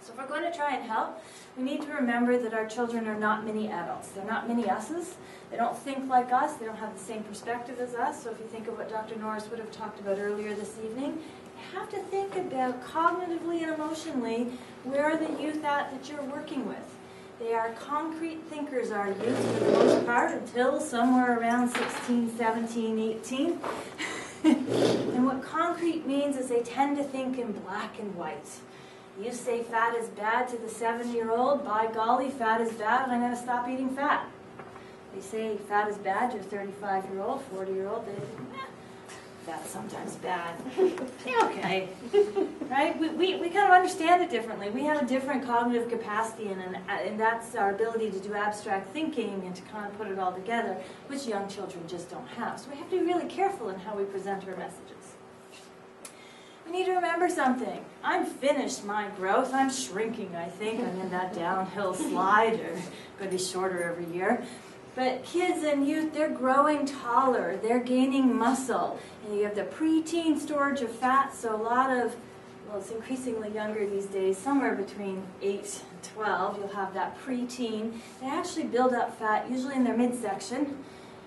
So if we're going to try and help, we need to remember that our children are not mini adults. They're not mini us's. They don't think like us. They don't have the same perspective as us. So if you think of what Dr. Norris would have talked about earlier this evening, you have to think about cognitively and emotionally where are the youth at that you're working with. They are concrete thinkers, our youth, for the most part, until somewhere around 16, 17, 18. And what concrete means is they tend to think in black and white. You say fat is bad to the 7-year-old, by golly, fat is bad, and I'm going to stop eating fat. They say fat is bad to a 35-year-old, 40-year-old, that's sometimes bad. Okay, right? We kind of understand it differently. We have a different cognitive capacity, and that's our ability to do abstract thinking and to kind of put it all together, which young children just don't have. So we have to be really careful in how we present our messages. We need to remember something. I'm finished my growth. I'm shrinking, I think. I'm in that downhill slide, or going to be shorter every year. But kids and youth, they're growing taller. They're gaining muscle. And you have the preteen storage of fat, so a lot of, well, it's increasingly younger these days, somewhere between 8 and 12, you'll have that preteen. They actually build up fat, usually in their midsection,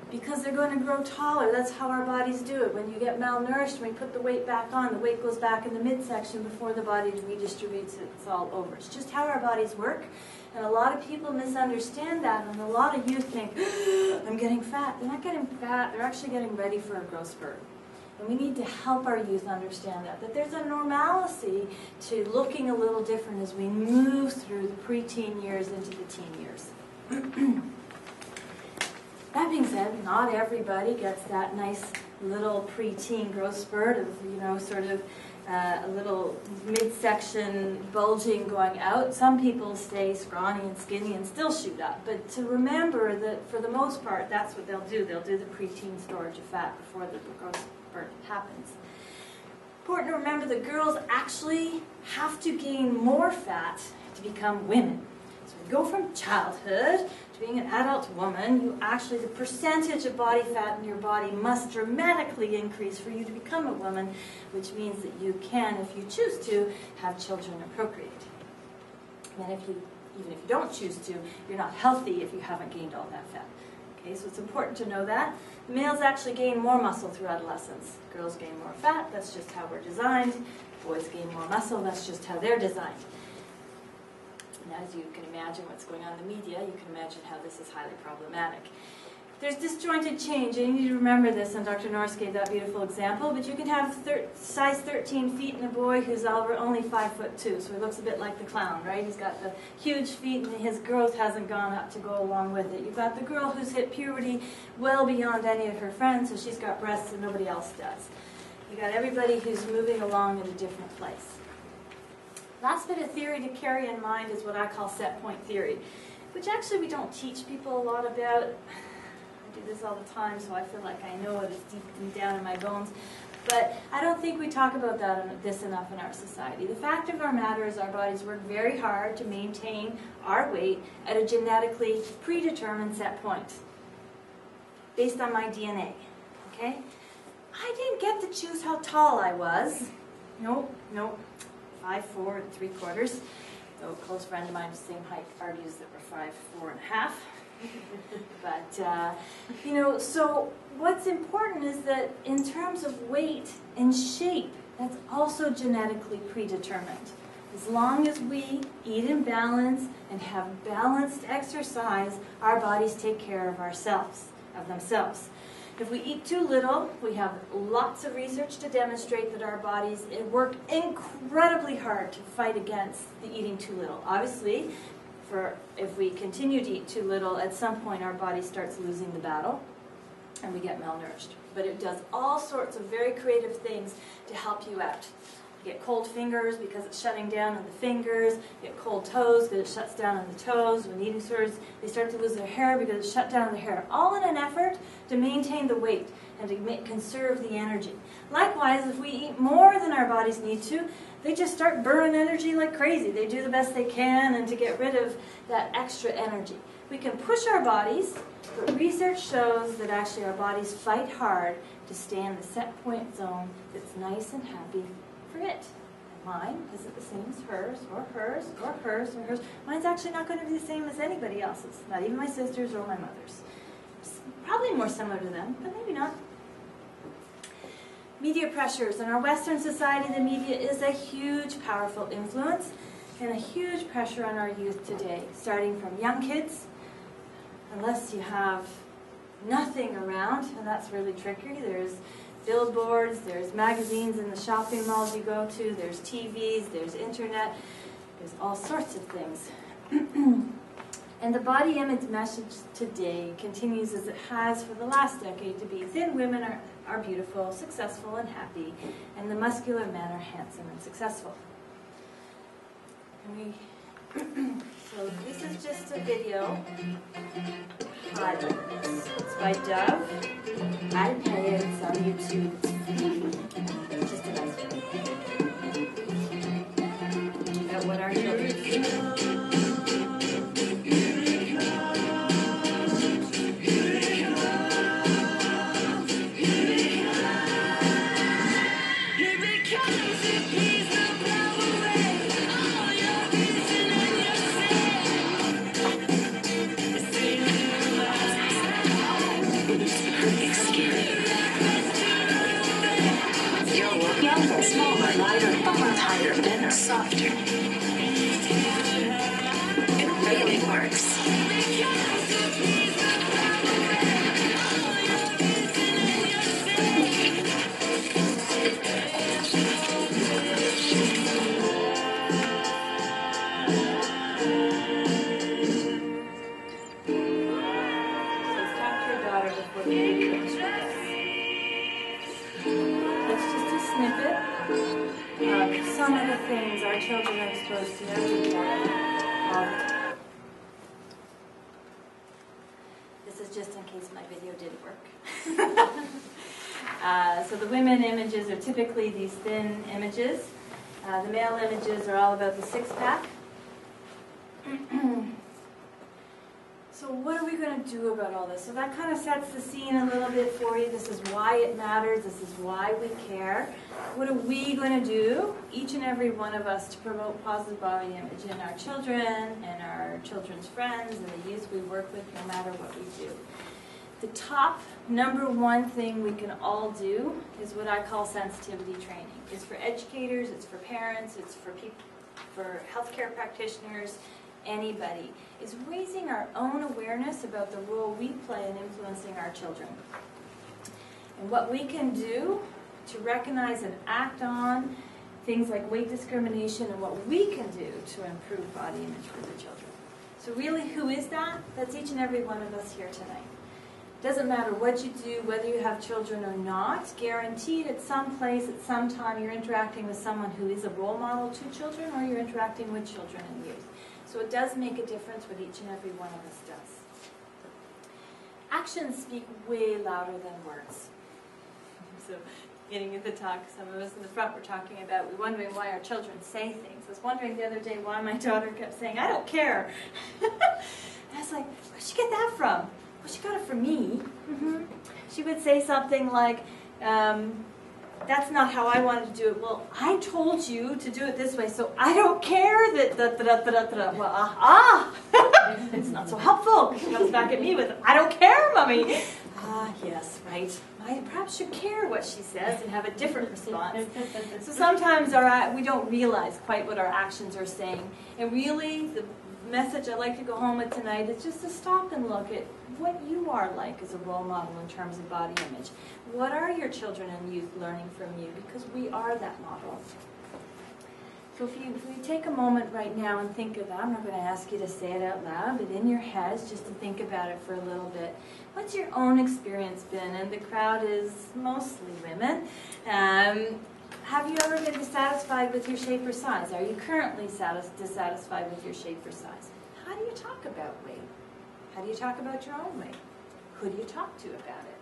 because they're going to grow taller. That's how our bodies do it. When you get malnourished, when we put the weight back on, the weight goes back in the midsection before the body redistributes it. It's all over. It's just how our bodies work. And a lot of people misunderstand that, and a lot of youth think, I'm getting fat. They're not getting fat. They're actually getting ready for a growth spurt. And we need to help our youth understand that there's a normalcy to looking a little different as we move through the preteen years into the teen years. That being said, not everybody gets that nice little preteen growth spurt of, sort of a little midsection bulging going out. Some people stay scrawny and skinny and still shoot up. But to remember that for the most part, that's what they'll do. They'll do the preteen storage of fat before the growth spurt happens. Important to remember that girls actually have to gain more fat to become women. So we go from childhood to being an adult woman, the percentage of body fat in your body must dramatically increase for you to become a woman, which means that you can, if you choose to, have children and procreate. And even if you don't choose to, you're not healthy if you haven't gained all that fat. Okay, so it's important to know that. Males actually gain more muscle through adolescence. Girls gain more fat, that's just how we're designed. Boys gain more muscle, that's just how they're designed. And as you can imagine what's going on in the media, you can imagine how this is highly problematic. There's disjointed change, and you need to remember this, and Dr. Norris gave that beautiful example, but you can have size 13 feet in a boy who's only 5'2", so he looks a bit like the clown, right? He's got the huge feet, and his growth hasn't gone up to go along with it. You've got the girl who's hit puberty well beyond any of her friends, so she's got breasts that nobody else does. You've got everybody who's moving along in a different place. Last bit of theory to carry in mind is what I call set point theory, which actually we don't teach people a lot about. I do this all the time, so I feel like I know it. It's deep down in my bones. But I don't think we talk about this enough in our society. The fact of our matter is our bodies work very hard to maintain our weight at a genetically predetermined set point based on my DNA. Okay? I didn't get to choose how tall I was. Nope. 5'4" and 3/4. Though a close friend of mine, the same height, argues that we're 5'4" and a half. But, so what's important is that in terms of weight and shape, that's also genetically predetermined. As long as we eat in balance and have balanced exercise, our bodies take care of themselves. If we eat too little, we have lots of research to demonstrate that our bodies work incredibly hard to fight against the eating too little. Obviously, if we continue to eat too little, at some point our body starts losing the battle and we get malnourished. But it does all sorts of very creative things to help you out. You get cold fingers because it's shutting down on the fingers. You get cold toes because it shuts down on the toes. When eating disorders, they start to lose their hair because it's shut down on the hair. All in an effort to maintain the weight and to conserve the energy. Likewise, if we eat more than our bodies need to, they just start burning energy like crazy. They do the best they can and to get rid of that extra energy. We can push our bodies, but research shows that actually our bodies fight hard to stay in the set point zone that's nice and happy for it. mine isn't the same as hers, or hers, or hers, or hers. Mine's actually not going to be the same as anybody else's, not even my sister's or my mother's. It's probably more similar to them, but maybe not. Media pressures. In our Western society, the media is a huge, powerful influence and a huge pressure on our youth today, starting from young kids, unless you have nothing around, and that's really tricky. There's billboards, there's magazines in the shopping malls you go to, there's TVs, there's internet, there's all sorts of things. And the body image message today continues as it has for the last decade to be thin women are beautiful, successful, and happy, and the muscular men are handsome and successful. And so this is just a video highlight this. It's by Dove. I pay it, it's on YouTube. It's just a nice video. About what our children see. Smaller, lighter, tighter, thinner, softer. It really works. So stop your daughter before the video comes with us. That's just a snippet of some of the things our children are exposed to every day, all the time. This is just in case my video didn't work. So the women images are typically these thin images. The male images are all about the six-pack. So what are we going to do about all this? So that kind of sets the scene a little bit for you. This is why it matters. This is why we care. What are we going to do, each and every one of us, to promote positive body image in our children and our children's friends and the youth we work with, no matter what we do? The top number one thing we can all do is what I call sensitivity training. It's for educators, it's for parents, it's for people, for healthcare practitioners, anybody, is raising our own awareness about the role we play in influencing our children. And what we can do to recognize and act on things like weight discrimination and what we can do to improve body image for the children. So really, who is that? That's each and every one of us here tonight. Doesn't matter what you do, whether you have children or not, guaranteed at some place, at some time, you're interacting with someone who is a role model to children, or you're interacting with children and youth. So it does make a difference what each and every one of us does. Actions speak way louder than words. So getting at the talk, some of us in the front were talking about, we're wondering why our children say things. I was wondering the other day why my daughter kept saying, I don't care. And I was like, where'd she get that from? Well, she got it from me. She would say something like, that's not how I wanted to do it. Well, I told you to do it this way, so I don't care that Well, it's not so helpful. She comes back at me with, I don't care, Mommy. Yes, right. I perhaps should care what she says and have a different response. So sometimes we don't realize quite what our actions are saying. And really, the message I'd like to go home with tonight is just to stop and look at what you are like as a role model in terms of body image. What are your children and youth learning from you? Because we are that model. So if you take a moment right now and think of that, I'm not going to ask you to say it out loud, but in your heads, just to think about it for a little bit. What's your own experience been? And the crowd is mostly women. Have you ever been dissatisfied with your shape or size? Are you currently dissatisfied with your shape or size? How do you talk about weight? How do you talk about your own weight? Who do you talk to about it?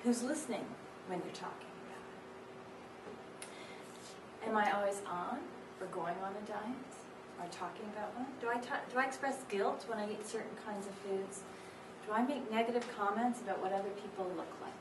Who's listening when you're talking about it? Am I always on or going on a diet or talking about one? Do I express guilt when I eat certain kinds of foods? Do I make negative comments about what other people look like?